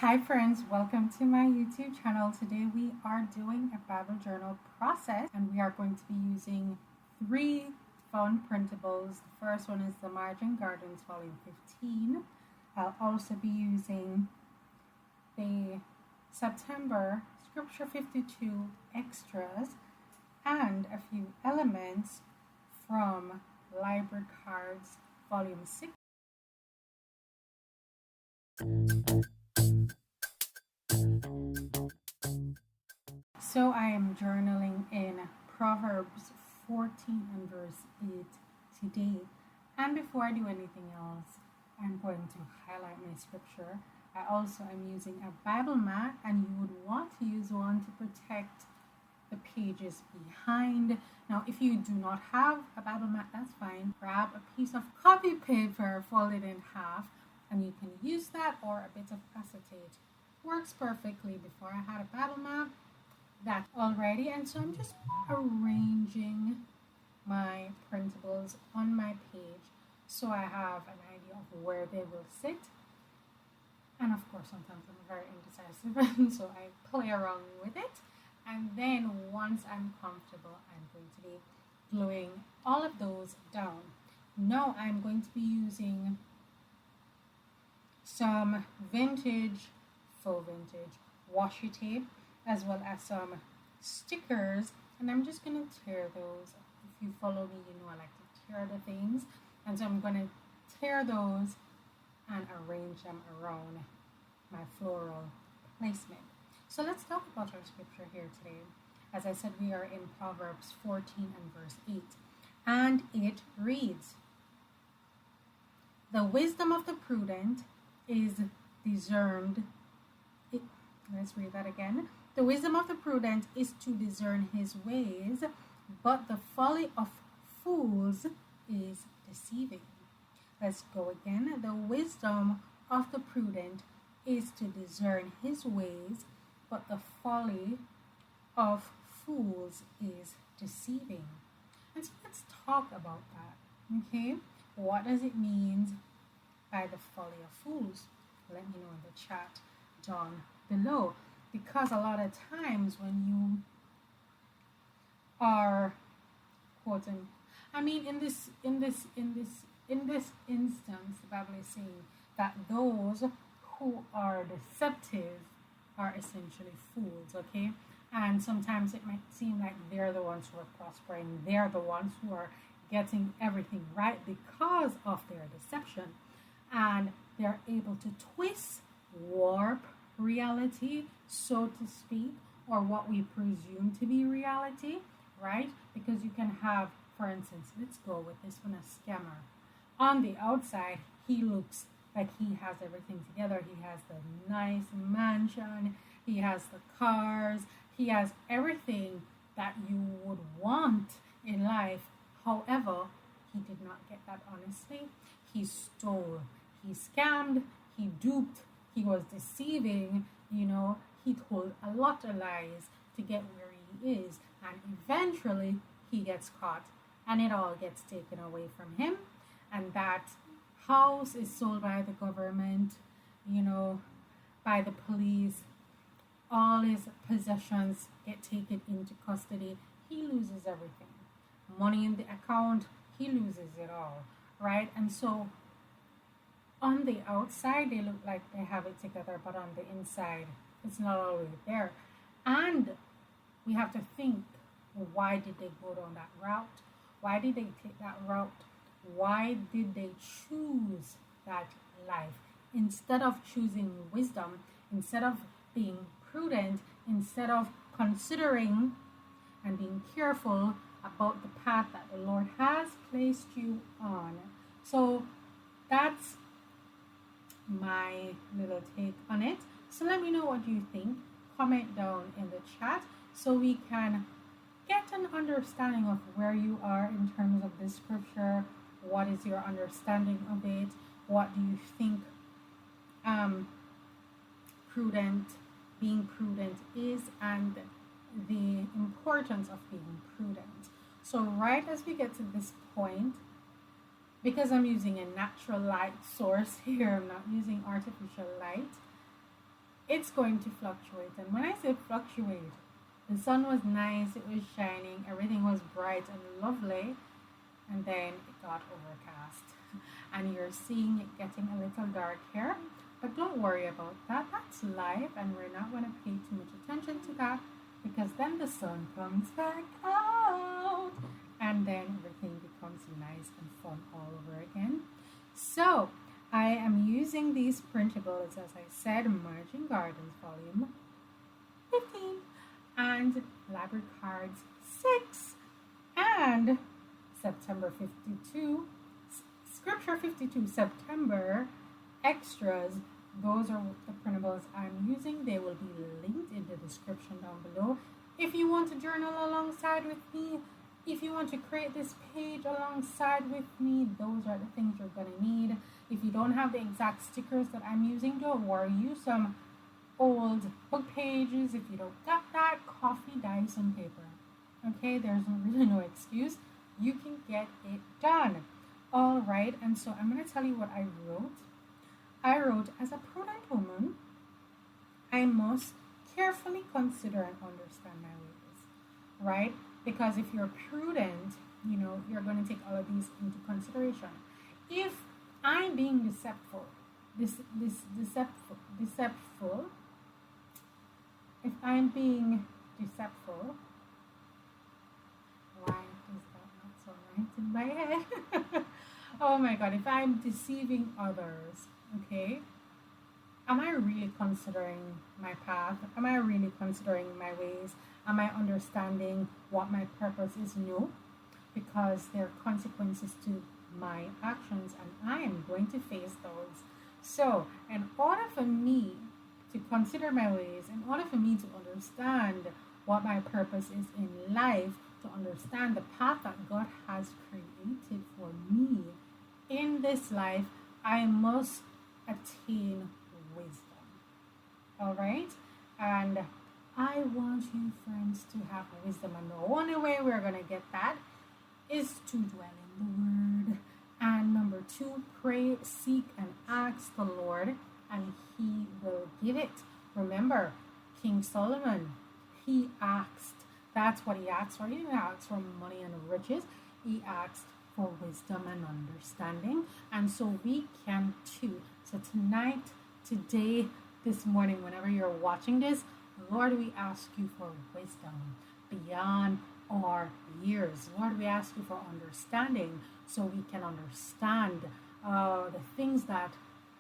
Hi friends, welcome to my YouTube channel. Today we are doing a Bible journal process and we are going to be using three fun printables. The first one is the Margin Gardens Volume 15. I'll also be using the September Scripture 52 extras and a few elements from Library Cards Volume 6. So I am journaling in Proverbs 14 and verse 8 today. And before I do anything else, I'm going to highlight my scripture. I also am using a Bible mat, and you would want to use one to protect the pages behind. Now, if you do not have a Bible mat, that's fine. Grab a piece of copy paper, fold it in half, and you can use that or a bit of acetate. Works perfectly. Before I had a Bible mat, that already, and so I'm just arranging my printables on my page so I have an idea of where they will sit. And of course, sometimes I'm very indecisive, so I play around with it. And then once I'm comfortable, I'm going to be gluing all of those down. Now I'm going to be using some faux vintage washi tape, as well as some stickers, and I'm just going to tear those. If you follow me, you know I like to tear the things, and so I'm going to tear those and arrange them around my floral placement. So let's talk about our scripture here today. As I said, we are in Proverbs 14 and verse 8, and it reads, "The wisdom of the prudent is discerned." Let's read that again. "The wisdom of the prudent is to discern his ways, but the folly of fools is deceiving." Let's go again. "The wisdom of the prudent is to discern his ways, but the folly of fools is deceiving." And so let's talk about that. Okay, what does it mean by the folly of fools? Let me know in the chat down below, because a lot of times when you are quoting, in this instance, the Bible is saying that those who are deceptive are essentially fools. Okay, and sometimes it might seem like they're the ones who are prospering, they're the ones who are getting everything right because of their deception, and they're able to twist, warp reality, so to speak, or what we presume to be reality, right? Because you can have, for instance, let's go with this one, a scammer. On the outside, he looks like he has everything together. He has the nice mansion, he has the cars, he has everything that you would want in life. However, he did not get that honestly. He stole, he scammed, he duped, he was deceiving, he told a lot of lies to get where he is, and eventually he gets caught and it all gets taken away from him, and that house is sold by the government, by the police. All his possessions get taken into custody. He loses everything. Money in the account, he loses it all, right? And so on the outside, they look like they have it together, but on the inside, it's not always there. And we have to think, why did they go down that route? Why did they take that route? Why did they choose that life? Instead of choosing wisdom, instead of being prudent, instead of considering and being careful about the path that the Lord has placed you on. So that's my little take on it. So let me know what you think. Comment down in the chat so we can get an understanding of where you are in terms of this scripture. What is your understanding of it? What do you think being prudent is, and the importance of being prudent? So right as we get to this point, because I'm using a natural light source here, I'm not using artificial light, it's going to fluctuate. And when I say fluctuate, the sun was nice, it was shining, everything was bright and lovely, and then it got overcast. And you're seeing it getting a little dark here. But don't worry about that. That's life, and we're not going to pay too much attention to that, because then the sun comes back out and then everything becomes nice and fun all over again. So I am using these printables, as I said, Margin Gardens volume 15 and Library Cards 6 and September 52, Scripture 52 September extras. Those are the printables I'm using. They will be linked in the description down below. If you want to journal alongside with me, if you want to create this page alongside with me, those are the things you're going to need. If you don't have the exact stickers that I'm using, don't worry. Use some old book pages. If you don't got that, coffee, dice, and paper. Okay, there's really no excuse. You can get it done. All right, and so I'm going to tell you what I wrote. I wrote, as a prudent woman, I must carefully consider and understand my ways, right? Because if you're prudent, you're going to take all of these into consideration. If I'm being deceitful, if I'm being deceitful, why is that not so right in my head? Oh my God, if I'm deceiving others, okay, am I really considering my path? Am I really considering my ways? Am I understanding what my purpose is? No, because there are consequences to my actions and I am going to face those. So, in order for me to consider my ways, in order for me to understand what my purpose is in life, to understand the path that God has created for me in this life, I must attain wisdom. All right? And I want you, friends, to have wisdom. And the only way we're going to get that is to dwell in the Word. And number 2, pray, seek, and ask the Lord, and He will give it. Remember, King Solomon, he asked. That's what he asked for. He didn't ask for money and riches. He asked for wisdom and understanding. And so we can too. So tonight, today, this morning, whenever you're watching this, Lord, we ask you for wisdom beyond our years. Lord, we ask you for understanding so we can understand the things that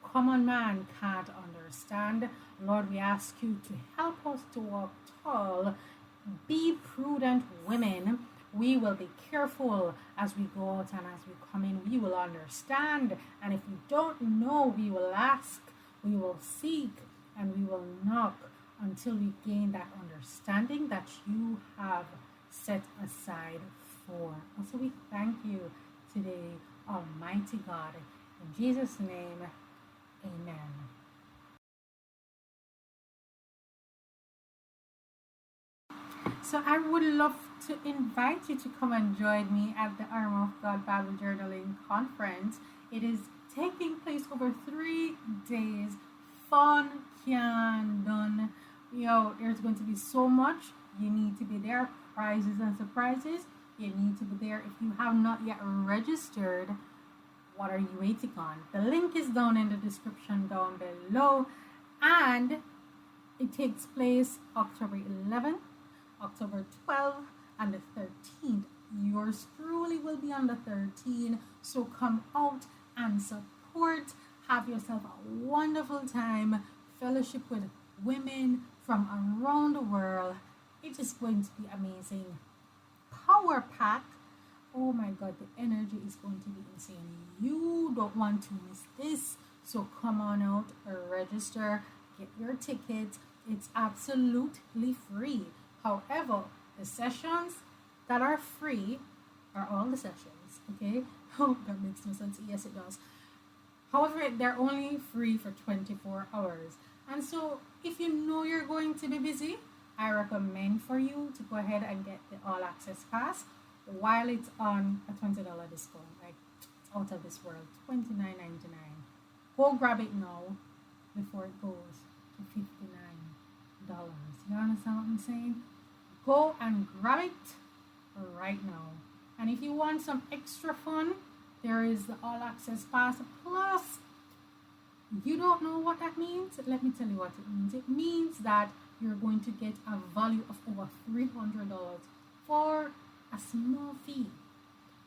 common man can't understand. Lord, we ask you to help us to walk tall, be prudent women. We will be careful as we go out and as we come in. We will understand. And if we don't know, we will ask, we will seek, and we will knock until we gain that understanding that you have set aside for us. So we thank you today, Almighty God. In Jesus' name, amen. So I would love to invite you to come and join me at the Armor of God Bible Journaling Conference. It is taking place over 3 days. Fun, can done. There's going to be so much. You need to be there. Prizes and surprises. You need to be there. If you have not yet registered, what are you waiting on? The link is down in the description down below. And it takes place October 11th, October 12th, and the 13th. Yours truly will be on the 13th. So come out and support. Have yourself a wonderful time. Fellowship with women from around the world. It is going to be amazing. Power pack. Oh my God, the energy is going to be insane. You don't want to miss this. So come on out, register, get your tickets. It's absolutely free. However, the sessions that are free are all the sessions. Okay? Oh, that makes no sense. Yes, it does. However, they're only free for 24 hours. And so, if you know you're going to be busy, I recommend for you to go ahead and get the All Access Pass while it's on a $20 discount. Like, it's out of this world. $29.99. Go grab it now before it goes to $59. You understand what I'm saying? Go and grab it right now. And if you want some extra fun, there is the All Access Pass Plus. You don't know what that means? Let me tell you what it means. It means that you're going to get a value of over $300 for a small fee.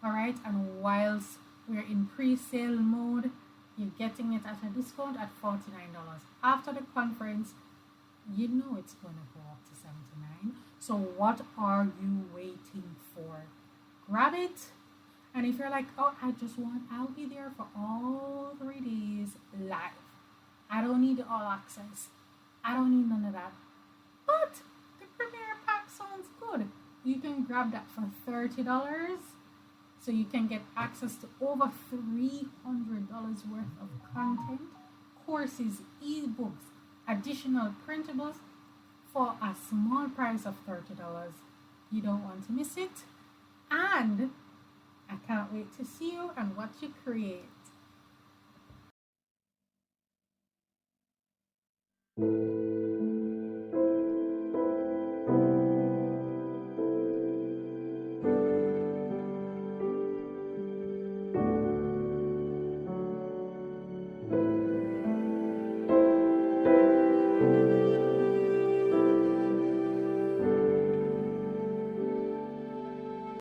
Alright, and whilst we're in pre-sale mode, you're getting it at a discount at $49. After the conference, you know it's going to go up to $79. So what are you waiting for? Grab it. And if you're like, oh, I'll be there for all 3 days live. I don't need all access. I don't need none of that. But the Premiere Pack sounds good. You can grab that for $30. So you can get access to over $300 worth of content, courses, ebooks, additional printables for a small price of $30. You don't want to miss it. And I can't wait to see you and what you create.